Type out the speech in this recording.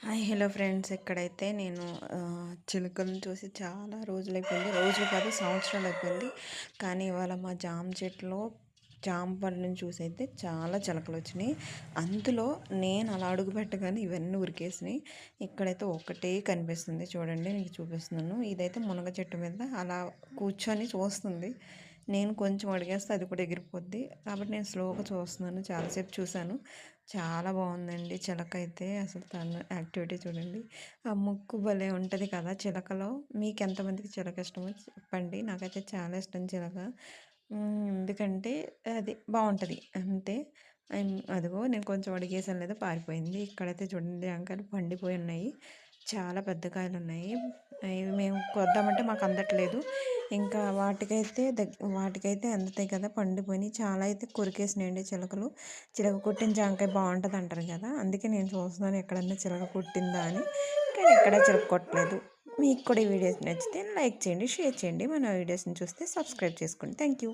Hi hello friends. ఇక్కడైతే నేను చిలుకలను చూసి చాలా రోజులైపోయింది. రోజులు కాదు, సంవత్సరాలు అయిపోయింది. కానీ ఇవాళ మా జామ చెట్టులో జామ పండుని చూసి అయితే చాలా చిలకలు వచ్చినాయి. అందులో నేను అలా అడుగు పెట్టగానే ఇవన్నీ ఉరికేసినాయి. ఇక్కడైతే ఒకటే కనిపిస్తుంది, చూడండి మీకు చూపిస్తున్నాను. ఇదైతే మునగ చెట్టు మీద అలా కూర్చొని చూస్తుంది. నేను కొంచెం అడిగేస్తే అది కూడా ఎగిరిపోద్ది. కాబట్టి నేను స్లోగా చూస్తున్నాను. చాలాసేపు చూశాను. చాలా బాగుందండి చిలక అయితే. అసలు తను యాక్టివిటీ చూడండి. ఆ ముక్కు భలే ఉంటుంది కదా చిలకలో. మీకు ఎంతమందికి చిలక ఇష్టమో చెప్పండి. నాకైతే చాలా ఇష్టం చిలక. ఎందుకంటే అది బాగుంటుంది అంతే. అదిగో నేను కొంచెం అడిగేసాను లేదా పారిపోయింది. ఇక్కడైతే చూడండి జాంకాయలు పండిపోయి ఉన్నాయి. చాలా పెద్ద కాయలు ఉన్నాయి. ఇవి మేము కొద్దామంటే మాకు అందట్లేదు. ఇంకా వాటికైతే అందుతాయి కదా, పండిపోయినాయి. చాలా అయితే కొరికేసినాయండి చిలకలు. చిలక కొట్టిన జాంకాయ బాగుంటుంది అంటారు కదా, అందుకే నేను చూస్తున్నాను ఎక్కడన్నా చిలక కొట్టిందా అని. కానీ ఎక్కడ చిలక కొట్టలేదు. మీకు కూడా ఈ వీడియోస్ నచ్చితే లైక్ చేయండి, షేర్ చేయండి. మన వీడియోస్ని చూస్తే సబ్స్క్రైబ్ చేసుకోండి. Thank you.